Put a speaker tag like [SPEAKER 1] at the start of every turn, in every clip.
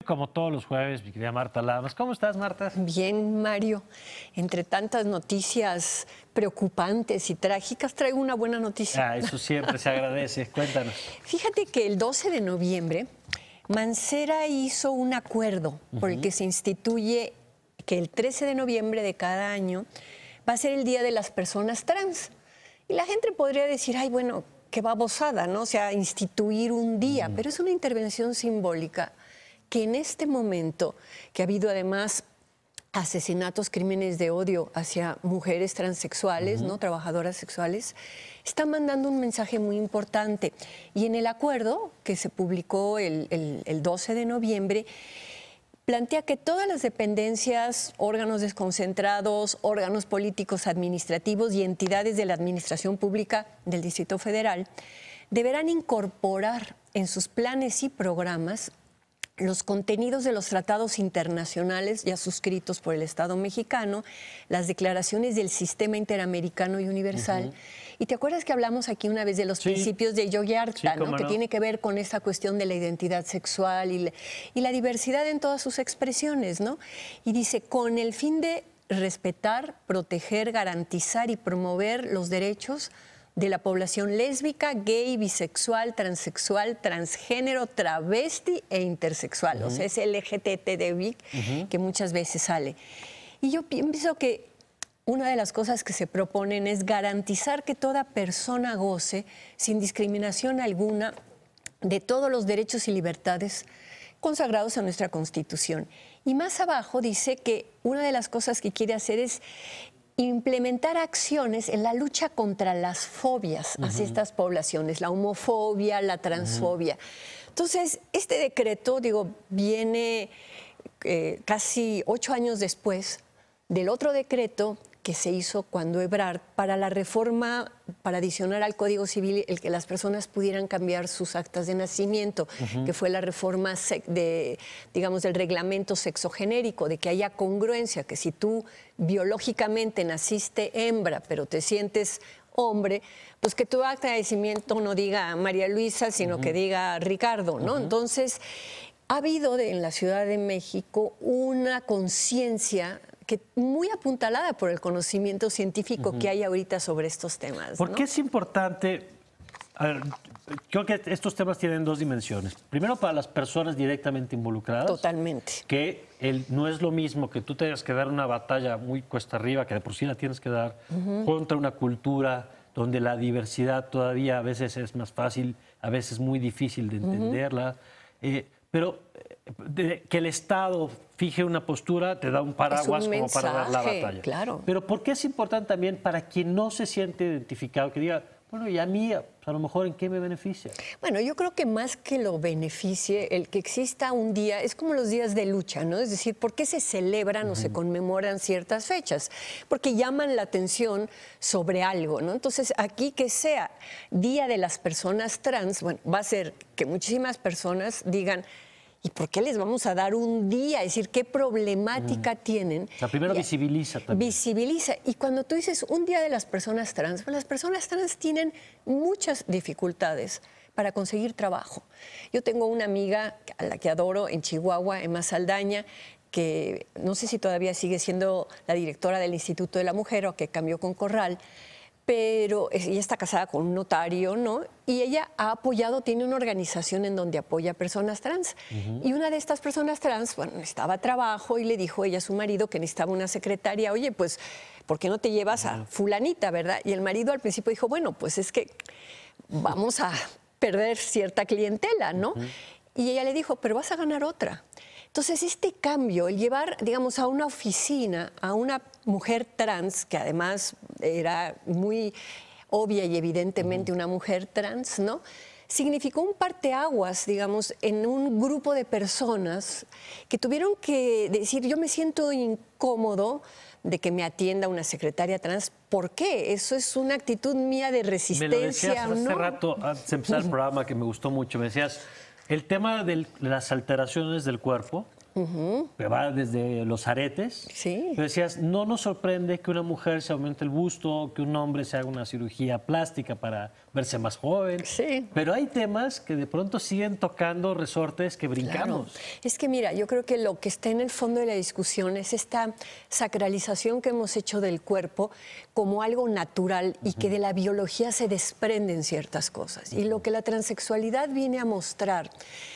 [SPEAKER 1] Como todos los jueves, mi querida Marta Lamas. ¿Cómo estás, Marta?
[SPEAKER 2] Bien, Mario. Entre tantas noticias preocupantes y trágicas, traigo una buena noticia.
[SPEAKER 1] Eso siempre se agradece. Cuéntanos.
[SPEAKER 2] Fíjate que el 12 de noviembre, Mancera hizo un acuerdo por el que se instituye que el 13 de noviembre de cada año va a ser el Día de las Personas Trans. Y la gente podría decir, ay, bueno, qué babosada, ¿no? O sea, instituir un día, pero es una intervención simbólica que en este momento, que ha habido además asesinatos, crímenes de odio hacia mujeres transexuales, ¿no? Trabajadoras sexuales, está mandando un mensaje muy importante. Y en el acuerdo que se publicó el 12 de noviembre, plantea que todas las dependencias, órganos desconcentrados, órganos políticos administrativos y entidades de la administración pública del Distrito Federal deberán incorporar en sus planes y programas los contenidos de los tratados internacionales ya suscritos por el Estado mexicano, las declaraciones del Sistema Interamericano y Universal. Y te acuerdas que hablamos aquí una vez de los principios de Yoyarta, ¿no? Que tiene que ver con esta cuestión de la identidad sexual y la diversidad en todas sus expresiones, ¿no? Y dice, con el fin de respetar, proteger, garantizar y promover los derechos de la población lésbica, gay, bisexual, transexual, transgénero, travesti e intersexual. O sea, es LGTBI que muchas veces sale. Y yo pienso que una de las cosas que se proponen es garantizar que toda persona goce, sin discriminación alguna, de todos los derechos y libertades consagrados en nuestra Constitución. Y más abajo dice que una de las cosas que quiere hacer es implementar acciones en la lucha contra las fobias hacia estas poblaciones, la homofobia, la transfobia. Entonces, este decreto, digo, viene casi 8 años después del otro decreto que se hizo cuando Ebrard, para la reforma, para adicionar al Código Civil el que las personas pudieran cambiar sus actas de nacimiento, que fue la reforma digamos, del reglamento sexogenérico, de que haya congruencia, que si tú biológicamente naciste hembra, pero te sientes hombre, pues que tu acta de nacimiento no diga María Luisa, sino que diga Ricardo, ¿no? Entonces, ha habido en la Ciudad de México una conciencia que muy apuntalada por el conocimiento científico que hay ahorita sobre estos temas,
[SPEAKER 1] ¿Por
[SPEAKER 2] ¿no?
[SPEAKER 1] qué es importante? A ver, creo que estos temas tienen dos dimensiones. Primero, para las personas directamente involucradas.
[SPEAKER 2] Totalmente.
[SPEAKER 1] Que no es lo mismo que tú tengas que dar una batalla muy cuesta arriba, que de por sí la tienes que dar, contra una cultura donde la diversidad todavía a veces es más fácil, a veces muy difícil de entenderla. Pero que el Estado fije una postura te da un paraguas como para dar la batalla.
[SPEAKER 2] Claro.
[SPEAKER 1] Pero ¿por qué es importante también para quien no se siente identificado que diga, bueno, y a mí, a lo mejor, ¿en qué me beneficia?
[SPEAKER 2] Bueno, yo creo que más que lo beneficie, el que exista un día, es como los días de lucha, ¿no? Es decir, ¿por qué se celebran o se conmemoran ciertas fechas? Porque llaman la atención sobre algo, ¿no? Entonces, aquí que sea Día de las Personas Trans, bueno, va a ser que muchísimas personas digan, ¿y por qué les vamos a dar un día? Es decir, ¿qué problemática tienen?
[SPEAKER 1] O sea, primero visibiliza también.
[SPEAKER 2] Visibiliza. Y cuando tú dices un día de las personas trans, pues las personas trans tienen muchas dificultades para conseguir trabajo. Yo tengo una amiga a la que adoro en Chihuahua, Emma Saldaña, que no sé si todavía sigue siendo la directora del Instituto de la Mujer o que cambió con Corral, pero ella está casada con un notario, ¿no? Y ella ha apoyado, tiene una organización en donde apoya a personas trans. Y una de estas personas trans, bueno, necesitaba trabajo y le dijo ella a su marido que necesitaba una secretaria. Oye, pues, ¿por qué no te llevas a fulanita, verdad? Y el marido al principio dijo, bueno, pues es que vamos a perder cierta clientela, ¿no? Y ella le dijo, pero vas a ganar otra. Entonces, este cambio, el llevar, digamos, a una oficina a una mujer trans, que además era muy obvia y evidentemente una mujer trans, ¿no? Significó un parteaguas, digamos, en un grupo de personas que tuvieron que decir, yo me siento incómodo de que me atienda una secretaria trans. ¿Por qué? Eso es una actitud mía de resistencia.
[SPEAKER 1] Me lo decías
[SPEAKER 2] ¿no?
[SPEAKER 1] hace rato, antes de empezar el programa, que me gustó mucho. Me decías, el tema de las alteraciones del cuerpo que va desde los aretes.
[SPEAKER 2] Sí.
[SPEAKER 1] Pero decías, no nos sorprende que una mujer se aumente el busto, que un hombre se haga una cirugía plástica para verse más joven.
[SPEAKER 2] Sí.
[SPEAKER 1] Pero hay temas que de pronto siguen tocando resortes que brincamos.
[SPEAKER 2] Claro. Es que mira, yo creo que lo que está en el fondo de la discusión es esta sacralización que hemos hecho del cuerpo como algo natural y que de la biología se desprenden ciertas cosas. Y lo que la transexualidad viene a mostrar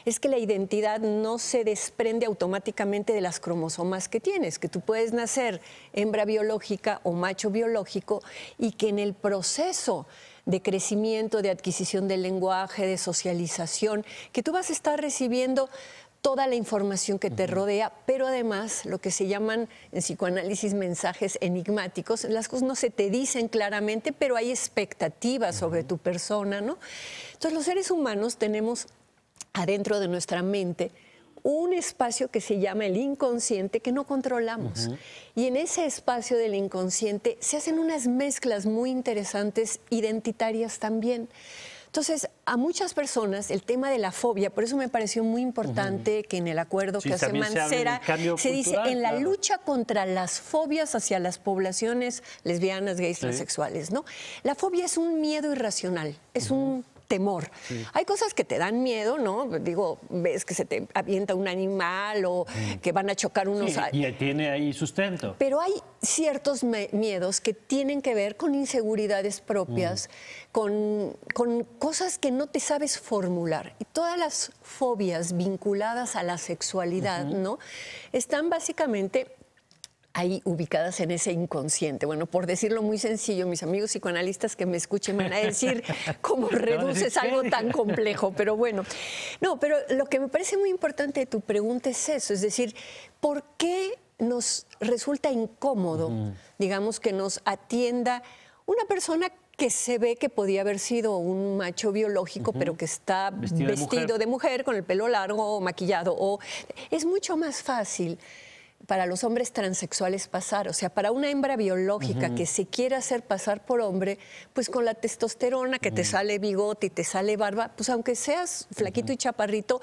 [SPEAKER 2] es que la identidad no se desprende automáticamente de las cromosomas que tienes, que tú puedes nacer hembra biológica o macho biológico y que en el proceso de crecimiento, de adquisición del lenguaje, de socialización, que tú vas a estar recibiendo toda la información que te rodea, pero además lo que se llaman en psicoanálisis mensajes enigmáticos, las cosas no se te dicen claramente, pero hay expectativas sobre tu persona, ¿no? Entonces los seres humanos tenemos adentro de nuestra mente un espacio que se llama el inconsciente que no controlamos. Y en ese espacio del inconsciente se hacen unas mezclas muy interesantes, identitarias también. Entonces, a muchas personas el tema de la fobia, por eso me pareció muy importante que en el acuerdo que hace Mancera se dice en la lucha contra las fobias hacia las poblaciones lesbianas, gays, transexuales, ¿no? La fobia es un miedo irracional, es un temor. Hay cosas que te dan miedo, ¿no? Digo, ves que se te avienta un animal o que van a chocar unos...
[SPEAKER 1] Sí, y tiene ahí sustento.
[SPEAKER 2] Pero hay ciertos miedos que tienen que ver con inseguridades propias, con cosas que no te sabes formular. Y todas las fobias vinculadas a la sexualidad, ¿no? Están básicamente ahí ubicadas en ese inconsciente. Bueno, por decirlo muy sencillo, mis amigos psicoanalistas que me escuchen van a decir cómo reduces algo tan complejo, pero bueno. No, pero lo que me parece muy importante de tu pregunta es eso, es decir, ¿por qué nos resulta incómodo, digamos, que nos atienda una persona que se ve que podía haber sido un macho biológico, pero que está vestido de mujer, con el pelo largo o maquillado? O es mucho más fácil para los hombres transexuales pasar, o sea, para una hembra biológica que se quiera hacer pasar por hombre, pues con la testosterona que te sale bigote y te sale barba, pues aunque seas flaquito y chaparrito,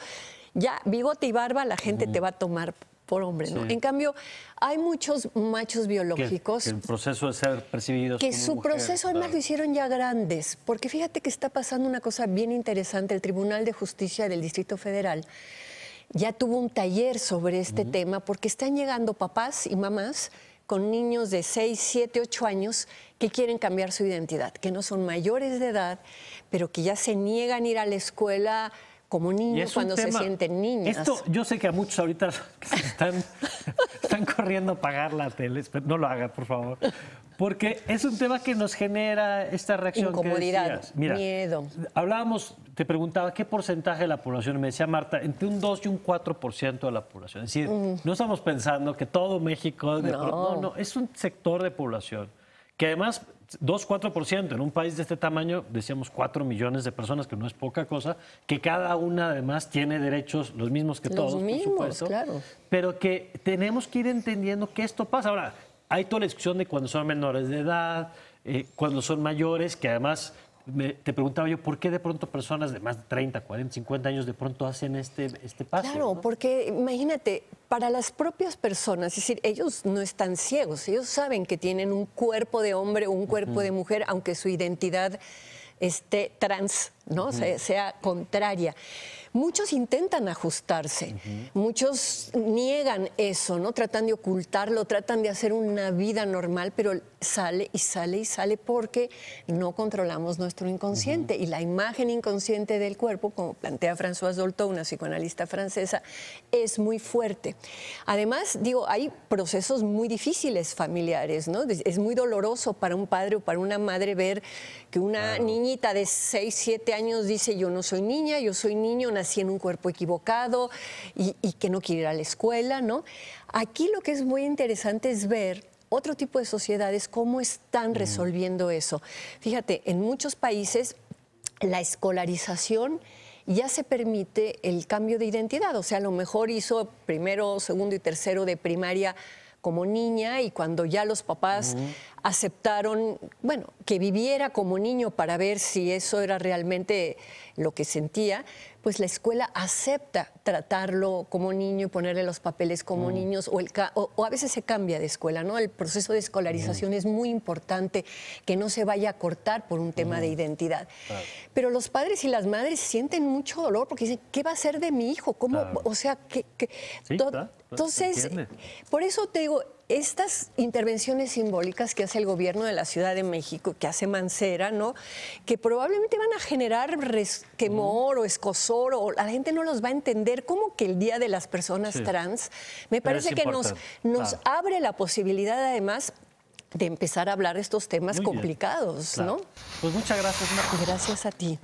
[SPEAKER 2] ya bigote y barba la gente te va a tomar por hombre, ¿no? En cambio, hay muchos machos biológicos
[SPEAKER 1] que el proceso de ser percibidos
[SPEAKER 2] que
[SPEAKER 1] como
[SPEAKER 2] su
[SPEAKER 1] mujer,
[SPEAKER 2] proceso además lo hicieron ya grandes, porque fíjate que está pasando una cosa bien interesante. El Tribunal de Justicia del Distrito Federal ya tuvo un taller sobre este tema porque están llegando papás y mamás con niños de 6, 7, 8 años que quieren cambiar su identidad, que no son mayores de edad, pero que ya se niegan a ir a la escuela como niños cuando se sienten niñas.
[SPEAKER 1] Esto, yo sé que a muchos ahorita están corriendo a pagar la tele, pero no lo hagan, por favor. Porque es un tema que nos genera esta reacción.
[SPEAKER 2] Incomodidad,
[SPEAKER 1] que decías. Mira,
[SPEAKER 2] miedo.
[SPEAKER 1] Hablábamos, te preguntaba qué porcentaje de la población, me decía Marta, entre un 2 y un 4% de la población. Es decir, no estamos pensando que todo México... No, es un sector de población que además 2-4% en un país de este tamaño, decíamos 4 millones de personas, que no es poca cosa, que cada una además tiene derechos los mismos que todos,
[SPEAKER 2] por supuesto,
[SPEAKER 1] claro. Pero que tenemos que ir entendiendo que esto pasa. Ahora, hay toda la discusión de cuando son menores de edad, cuando son mayores, que además te preguntaba yo, ¿por qué de pronto personas de más de 30, 40, 50 años de pronto hacen este paso?
[SPEAKER 2] Claro, ¿no? Porque imagínate, para las propias personas, es decir, ellos no están ciegos, ellos saben que tienen un cuerpo de hombre o un cuerpo de mujer, aunque su identidad esté trans, ¿no? Sea contraria. Muchos intentan ajustarse, muchos niegan eso, ¿no? Tratan de ocultarlo, tratan de hacer una vida normal, pero sale y sale y sale porque no controlamos nuestro inconsciente. Y la imagen inconsciente del cuerpo, como plantea Françoise Dolto, una psicoanalista francesa, es muy fuerte. Además, digo, hay procesos muy difíciles familiares, ¿no? Es muy doloroso para un padre o para una madre ver que una niñita de 6, 7 años dice, yo no soy niña, yo soy niño, nací en un cuerpo equivocado y que no quiere ir a la escuela, ¿no? Aquí lo que es muy interesante es ver otro tipo de sociedades cómo están resolviendo eso. Fíjate, en muchos países la escolarización ya se permite el cambio de identidad, o sea, a lo mejor hizo primero, segundo y tercero de primaria como niña y cuando ya los papás aceptaron, bueno, que viviera como niño para ver si eso era realmente lo que sentía, pues la escuela acepta tratarlo como niño y ponerle los papeles como niños, o a veces se cambia de escuela, ¿no? El proceso de escolarización es muy importante, que no se vaya a cortar por un tema de identidad. Claro. Pero los padres y las madres sienten mucho dolor porque dicen, ¿qué va a ser de mi hijo? ¿Cómo? Claro. O sea, sí, claro. Entonces, por eso te digo, estas intervenciones simbólicas que hace el gobierno de la Ciudad de México, que hace Mancera, ¿no? Que probablemente van a generar resquemor o escozor, o la gente no los va a entender. ¿Cómo que el Día de las Personas trans? Me parece que nos abre la posibilidad, además, de empezar a hablar de estos temas complicados, ¿no?
[SPEAKER 1] Pues muchas gracias, Marta.
[SPEAKER 2] Gracias a ti.